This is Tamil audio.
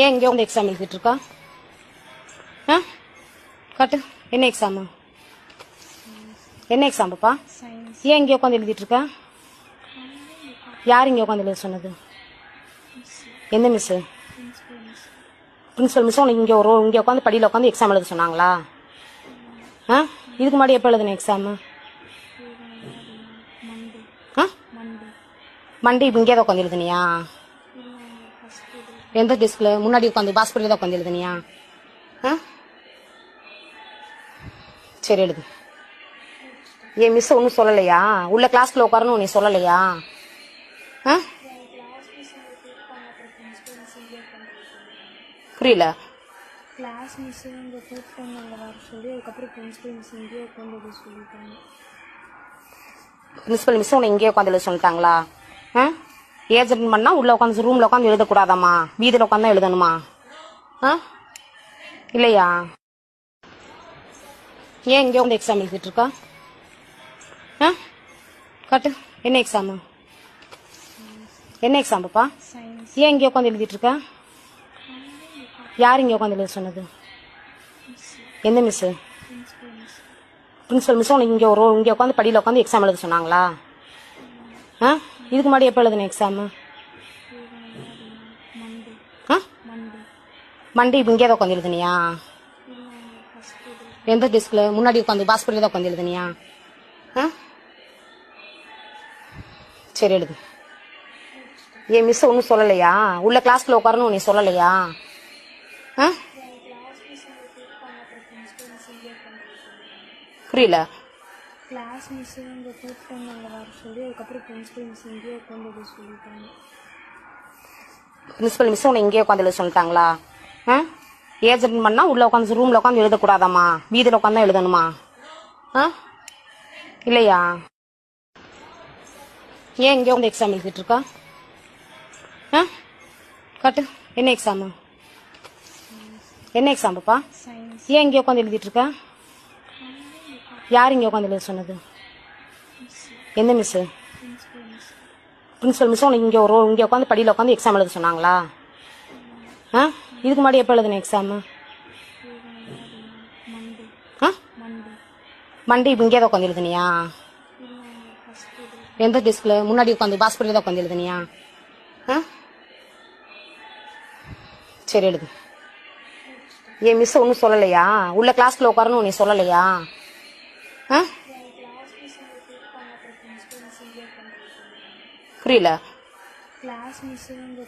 ஏன் இங்கே வந்து எக்ஸாம் எழுதிட்டு இருக்கா? ஆ காட்டு, என்ன எக்ஸாமு? என்ன எக்ஸாம் பாப்பா? ஏன் இங்கே உட்காந்து எழுதிட்டு இருக்கா? யார் இங்கே உட்காந்து எழுத சொன்னது? எந்த மிஸ்ஸு? பிரின்சிபல் மிஸ் உனக்கு இங்கே உட்காந்து படியில் உட்காந்து எக்ஸாம் எழுத சொன்னாங்களா? ஆ இதுக்கு முன்னாடி எப்போ எழுதுன எக்ஸாமு? ஆ மண்டே இப்போ இங்கே தான் உட்காந்து எழுதுனியா? எந்த டெஸ்கில் முன்னாடி உட்காந்து பாஸ்போர்ட்டில் தான் உட்காந்து எழுதுனியா? ஆ சரி எழுது. ஏன் மிஸ் ஒன்றும் சொல்லலையா? உள்ள கிளாஸ்ல உட்காரணும் நீ சொல்லலையா? ஆ புரியல. கிளாஸ் மிஸ் இங்கே கூப்பிட்டாங்க வர சொல்லி, அதுக்கப்புறம் பிரின்சிபல் மிஸ் இங்கேயே உட்காந்து சொல்லிட்டாங்க. பிரின்சிபல் மிஸ் உன்னை இங்கேயே உட்காந்து எழுத சொல்லிட்டாங்களா? ஆ ஏஜ் அட்டன் பண்ணால் உள்ளே உட்காந்து ரூமில் உட்காந்து எழுதக்கூடாதாம்மா? வீதியில் உட்காந்து தான் எழுதணுமா? ஆ இல்லையா? ஏன் இங்கே வந்து எக்ஸாம் எழுதிட்டு இருக்கா? ஆ காட்டு, என்ன எக்ஸாமு? என்ன எக்ஸாம் பாப்பா? ஏன் இங்கே உட்காந்து எழுதிட்டு இருக்கா? யார் இங்கே உட்காந்து எழுத சொன்னது? எந்த மிஸ்ஸு? பிரின்சிபல் மிஸ் உனக்கு இங்கே உட்காந்து படியில் உட்காந்து எக்ஸாம் எழுத சொன்னாங்களா? ஆ இதுக்கு முன்னாடி எப்போ எழுதுன எக்ஸாமு? ஆ மண்டே இப்போ இங்கே தான் உட்காந்து எழுதுனியா? எந்த டெஸ்கில் முன்னாடி உட்காந்து பாஸ்போர்ட்டில் தான் உட்காந்து எழுதுனியா? ஆ சரி எழுது. ஏன் மிஸ் ஒன்றும் சொல்லலையா? உள்ள கிளாஸ்ல உட்காரணும் நீ சொல்லலையா? ஆ புரியல. கிளாஸ் மிஸ் இங்கே கூப்பிட்டாங்க வர சொல்லி, அதுக்கப்புறம் பிரின்சிபல் மிஸ் இங்கேயே உட்காந்து சொல்லிட்டாங்க. பிரின்சிபல் மிஸ் உன்னை இங்கேயே உட்காந்து எழுத சொல்லிட்டாங்களா? ஆ ஏஜ் அட்டன் பண்ணால் உள்ளே உட்காந்து ரூமில் உட்காந்து எழுதக்கூடாதாம்மா? வீதியில் உட்காந்து தான் எழுதணுமா? ஆ இல்லையா? ஏன் இங்கே வந்து எக்ஸாம் எழுதிட்டு இருக்கா? ஆ காட்டு, என்ன எக்ஸாமு? என்ன எக்ஸாம் பாப்பா? ஏன் இங்கே உட்காந்து எழுதிட்டு இருக்கா? யார் இங்கே உட்காந்து எழுத சொன்னது? எந்த மிஸ்ஸு? பிரின்சிபல் மிஸ் உனக்கு இங்கே உட்காந்து படியில் உட்காந்து எக்ஸாம் எழுத சொன்னாங்களா? ஆ இதுக்கு முன்னாடி எப்போ எழுதுன எக்ஸாமு? ஆ மண்டே இப்போ இங்கே தான் உட்காந்து எழுதுனியா? எந்த டெஸ்கில் முன்னாடி உட்காந்து பாஸ்போர்ட்டில் தான் உட்காந்து எழுதுனியா? ஆ சரி எழுது. ஏன் மிஸ் ஒன்றும் சொல்லலையா? உள்ள கிளாஸ்ல உட்காரணும் நீ சொல்லலையா? ஆ புரியல. கிளாஸ் மிஸ் இங்கே